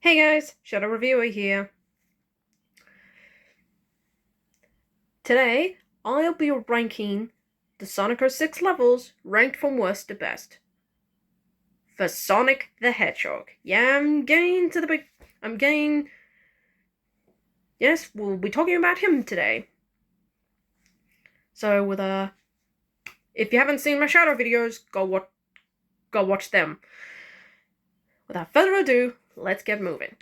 Hey guys, Shadow Reviewer here. Today, I'll be ranking the Sonic 06 levels ranked from worst to best. For Sonic the Hedgehog. Yeah, yes, we'll be talking about him today. So if you haven't seen my Shadow videos, go watch them. Without further ado, let's get moving.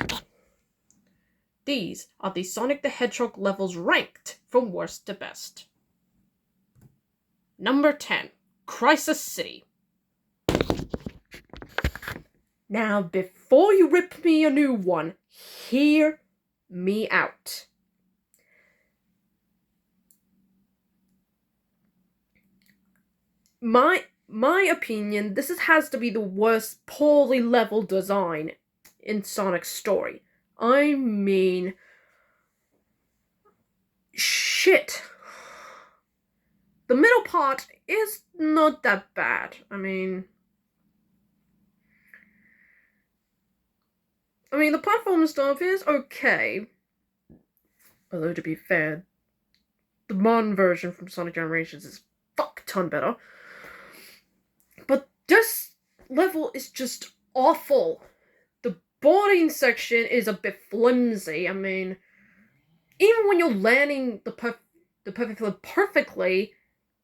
These are the Sonic the Hedgehog levels ranked from worst to best. Number 10, Crisis City. Now, before you rip me a new one, hear me out. My opinion, this has to be the worst poorly leveled design in Sonic's story. I mean, shit. The middle part is not that bad. I mean, the platform stuff is okay. Although, to be fair, the modern version from Sonic Generations is fuck ton better. But this level is just awful. The boarding section is a bit flimsy. I mean, even when you're landing the perfect flip perfectly,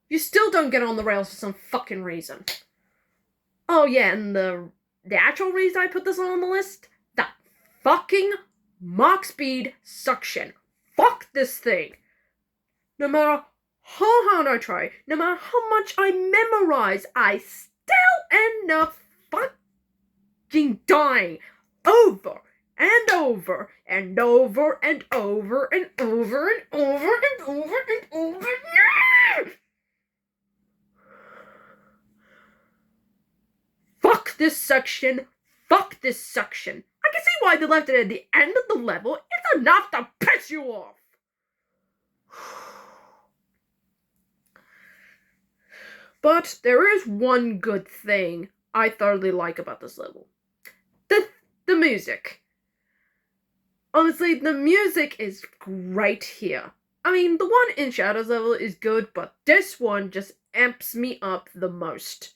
you still don't get on the rails for some fucking reason. Oh yeah, and the actual reason I put this on the list? That fucking Mach speed suction. Fuck this thing. No matter how hard I try, no matter how much I memorize, I still end up fucking dying over and over and over and over and over and over and over and over. Fuck this section. Fuck this section. I can see why they left it at the end of the level. It's enough to piss you off. But there is one good thing I thoroughly like about this level. The music. Honestly, the music is great here. I mean, the one in Shadows level is good, but this one just amps me up the most.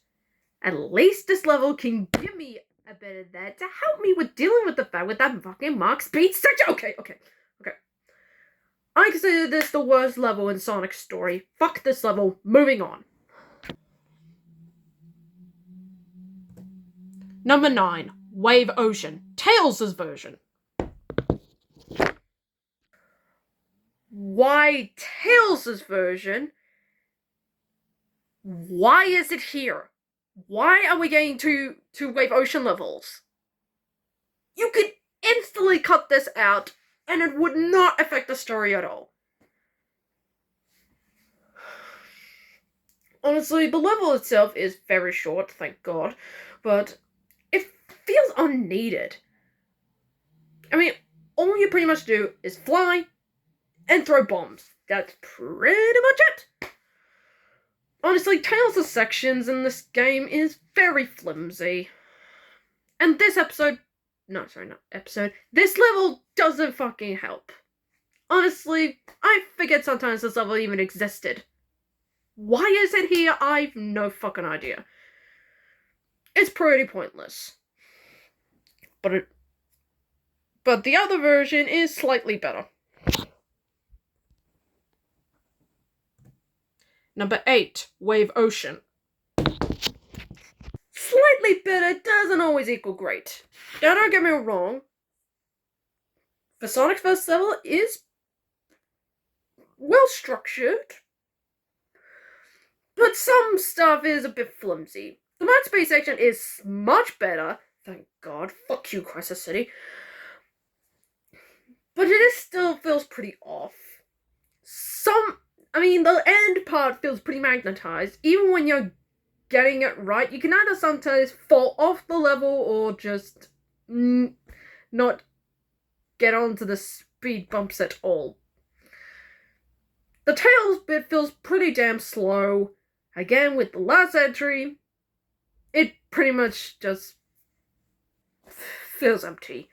At least this level can give me a bit of that to help me with dealing with the fact with that fucking Mach speed section. Okay. I consider this the worst level in Sonic's story. Fuck this level. Moving on. Number 9, Wave Ocean, Tails' version. Why Tails' version? Why is it here? Why are we getting to Wave Ocean levels? You could instantly cut this out, and it would not affect the story at all. Honestly, the level itself is very short, thank God, but it feels unneeded. I mean, all you pretty much do is fly and throw bombs. That's pretty much it. Honestly, Tails' sections in this game is very flimsy. And this this level doesn't fucking help. Honestly, I forget sometimes this level even existed. Why is it here? I've no fucking idea. It's pretty pointless. But the other version is slightly better. Number 8, Wave Ocean. Slightly better doesn't always equal great. Now don't get me wrong, the Sonic's first level is well structured, but some stuff is a bit flimsy. The Mad Space section is much better, thank God. Fuck you, Crisis City. But it still feels pretty off. The end part feels pretty magnetized. Even when you're getting it right, you can either sometimes fall off the level or just not get onto the speed bumps at all. The Tails bit feels pretty damn slow. Again, with the last entry, it pretty much just feels empty.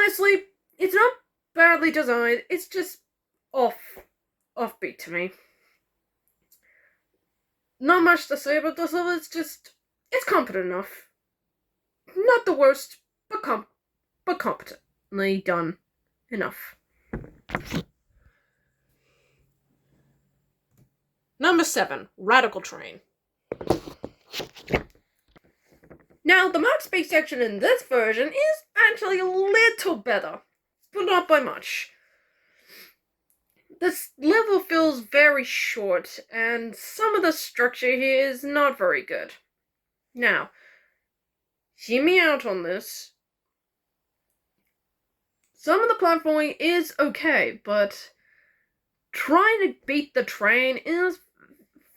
honestly, it's not badly designed, it's just offbeat to me. Not much to say about this level, it's competent enough. Not the worst, but competently done enough. Number 7, Radical Train. Now, the max speed section in this version is actually a little better, but not by much. This level feels very short, and some of the structure here is not very good. Now, hear me out on this. Some of the platforming is okay, but trying to beat the train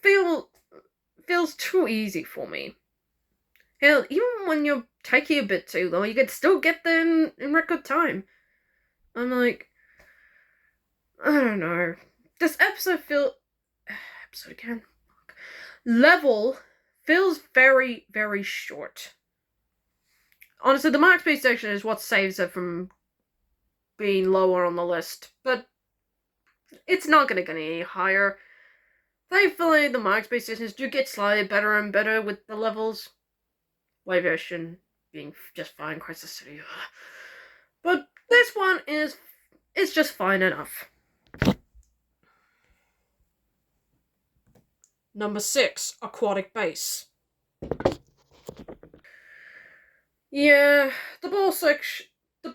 feels too easy for me. Hell, even when you're taking a bit too long, you could still get there in record time. I'm like, I don't know. This level feels very, very short. Honestly, the max speed section is what saves it from being lower on the list, but it's not gonna get any higher. Thankfully, the max speed sections do get slightly better and better with the levels. Wave Ocean being just fine, Crisis City. But this one is just fine enough. Number 6, Aquatic Base. Yeah, the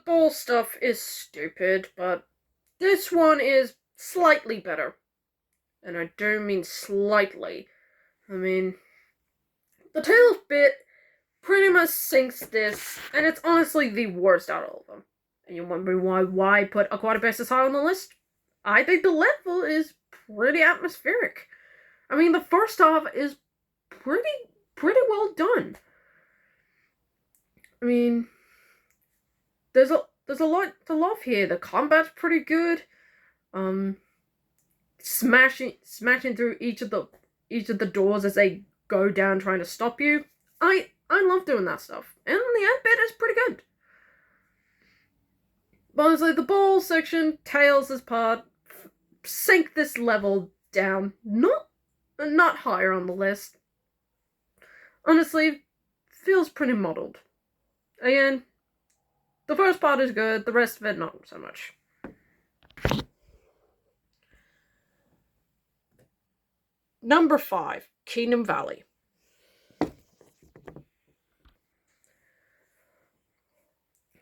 ball stuff is stupid, but this one is slightly better. And I do mean slightly. I mean, the tail bit pretty much sinks this, and it's honestly the worst out of all of them. And you're wondering why put Aquatic Base as high on the list? I think the level is pretty atmospheric. I mean, the first half is pretty well done. I mean, there's a lot to love here. The combat's pretty good. Smashing through each of the doors as they go down trying to stop you. I love doing that stuff. And the end bit is pretty good. But honestly, the ball section, Tails' part, sink this level down. Not higher on the list. Honestly, feels pretty muddled. Again, the first part is good, the rest of it not so much. Number 5, Kingdom Valley.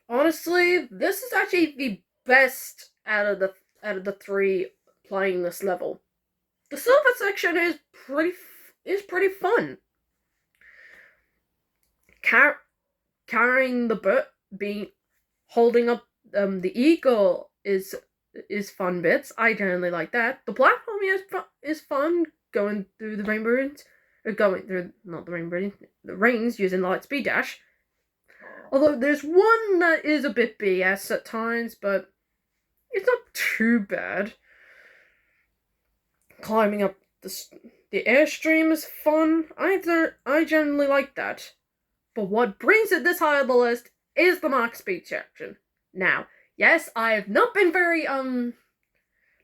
Honestly, this is actually the best out of the 3 playing this level. The silver section is pretty fun. Carrying the bird, holding up the eagle is fun bits. I generally like that. The platforming is fun. Going through the rainbow the rings using light speed dash. Although there's one that is a bit BS at times, but it's not too bad. Climbing up the airstream is fun. I generally like that. But what brings it this high on the list is the max speed section. Now, yes, I have not been very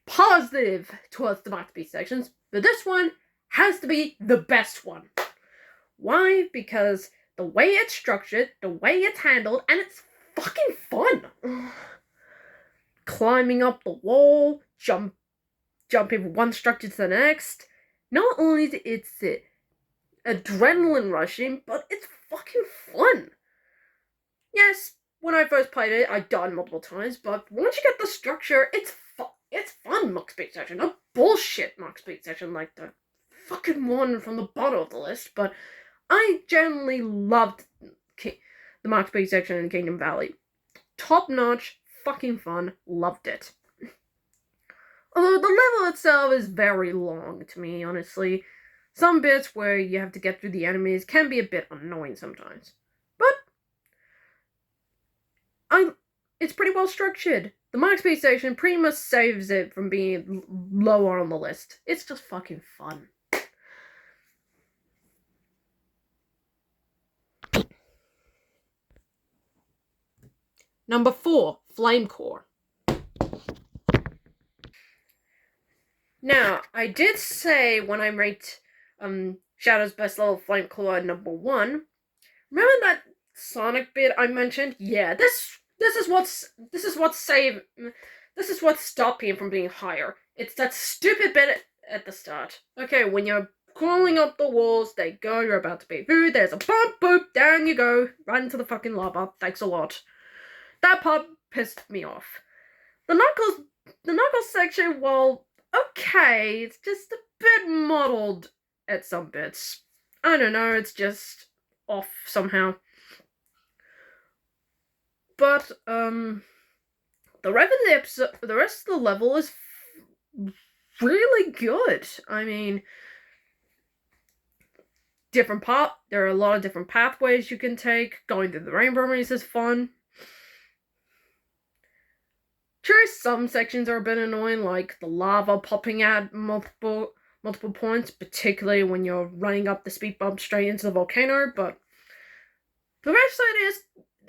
positive towards the max speed sections, but this one has to be the best one. Why? Because the way it's structured, the way it's handled, and it's fucking fun. Climbing up the wall, jumping from one structure to the next. Not only is it adrenaline rushing, but it's fucking fun. Yes, when I first played it, I died multiple times, but once you get the structure, it's fun max speed section, not bullshit max speed section like the fucking one from the bottom of the list, but I generally loved the max speed section in Kingdom Valley. Top notch, fucking fun, loved it. Although the level itself is very long to me, honestly. Some bits where you have to get through the enemies can be a bit annoying sometimes. But it's pretty well structured. The max speed section pretty much saves it from being lower on the list. It's just fucking fun. Number 4, Flame Core. Now, I did say when I ranked Shadow's best level Flame Core at number 1, remember that Sonic bit I mentioned? Yeah, this is what stopped him from being higher. It's that stupid bit at the start. Okay, when you're crawling up the walls, there you go, you're about to be food, there's a bump, boop, down you go, right into the fucking lava, thanks a lot. That part pissed me off. The Knuckles section, well, okay, it's just a bit muddled at some bits. I don't know, it's just off somehow. But, the rest of the level is really good. I mean, there are a lot of different pathways you can take. Going through the rainbow rings is fun. Sure, some sections are a bit annoying, like the lava popping at multiple points, particularly when you're running up the speed bump straight into the volcano, but the rest of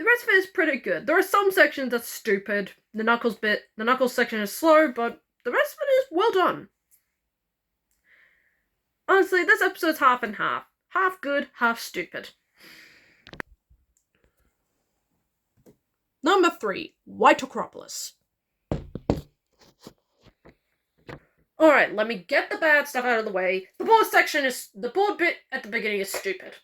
it is pretty good. There are some sections that's stupid. The Knuckles section is slow, but the rest of it is well done. Honestly, this episode's half and half. Half good, half stupid. Number 3, White Acropolis. Alright, let me get the bad stuff out of the way. The board bit at the beginning is stupid.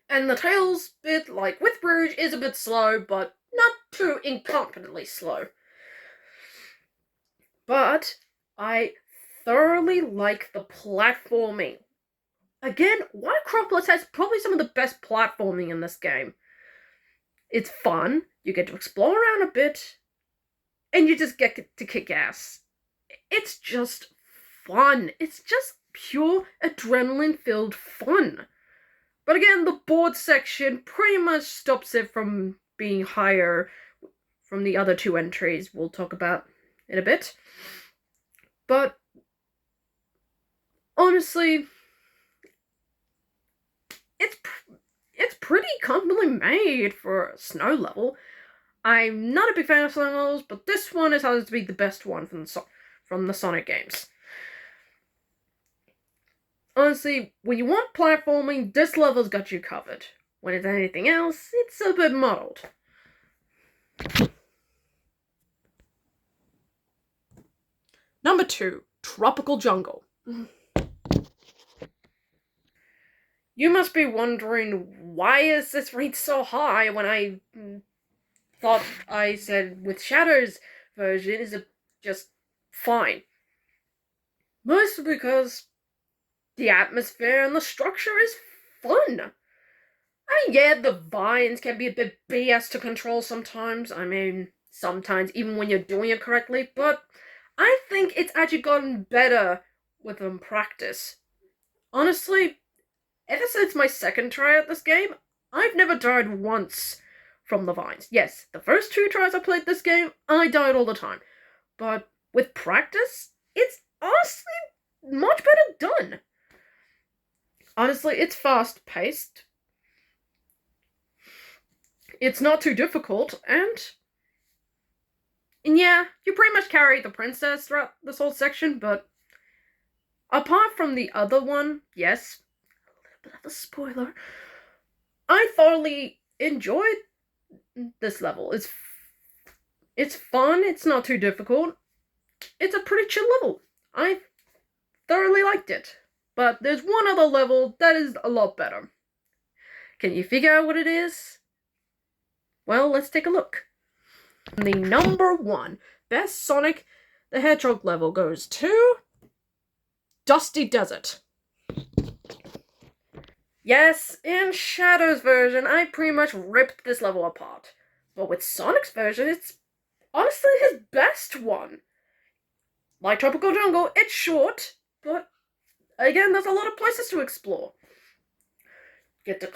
And the Tails bit, like with Rouge, is a bit slow, but not too incompetently slow. But I thoroughly like the platforming. Again, White Acropolis has probably some of the best platforming in this game. It's fun, you get to explore around a bit, and you just get to kick ass. It's just fun. It's just pure adrenaline-filled fun. But again, the board section pretty much stops it from being higher from the other 2 entries we'll talk about in a bit. But honestly, it's pretty competently made for a snow level. I'm not a big fan of snow levels, but this one is supposed to be the best one from the Sonic games. Honestly, when you want platforming, this level's got you covered. When it's anything else, it's a bit muddled. Number 2, Tropical Jungle. You must be wondering, why is this rate so high when I thought I said with Shadow's version is it just fine. Mostly because the atmosphere and the structure is fun. I mean, yeah, the vines can be a bit BS to control sometimes. I mean, sometimes, even when you're doing it correctly, but I think it's actually gotten better with practice. Honestly, ever since my second try at this game, I've never died once from the vines. Yes, the first 2 tries I played this game, I died all the time. But with practice, it's honestly much better done. Honestly, it's fast-paced. It's not too difficult, and yeah, you pretty much carry the princess throughout this whole section, but apart from the other one, yes, a little bit of a spoiler, I thoroughly enjoyed this level. It's fun, it's not too difficult, it's a pretty chill level. I thoroughly liked it. But there's one other level that is a lot better. Can you figure out what it is? Well, let's take a look. The number 1 best Sonic the Hedgehog level goes to Dusty Desert. Yes, in Shadow's version, I pretty much ripped this level apart. But with Sonic's version, it's honestly his best one. Like Tropical Jungle, it's short, but again, there's a lot of places to explore. Get to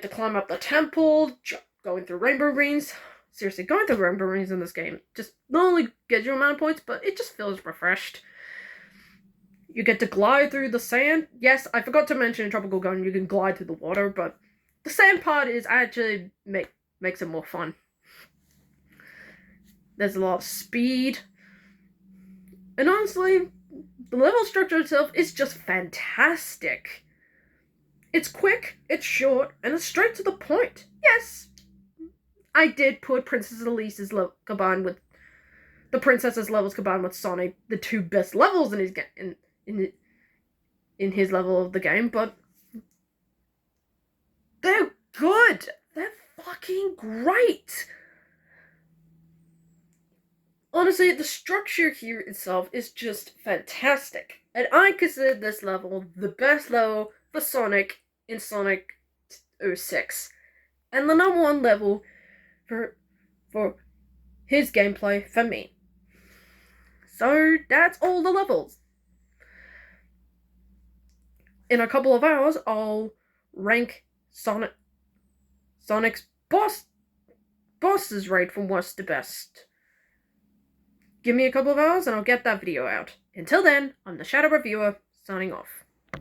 climb up the temple, going through rainbow rings. Seriously, going through rainbow rings in this game just not only gets you amount of points, but it just feels refreshed. You get to glide through the sand. Yes, I forgot to mention in Tropical Gun you can glide through the water, but the sand part is actually makes it more fun. There's a lot of speed. And honestly, the level structure itself is just fantastic. It's quick, it's short, and it's straight to the point. Yes, I did put Princess Elise's combined with the Princess's levels combined with Sonic, the two best levels in his in his level of the game, but they're good. They're fucking great. Honestly, the structure here itself is just fantastic. And I consider this level the best level for Sonic in Sonic 06. And the number one level for his gameplay for me. So that's all the levels. In a couple of hours, I'll rank Sonic's bosses rate from worst to best. Give me a couple of hours and I'll get that video out. Until then, I'm the Shadow Reviewer, signing off.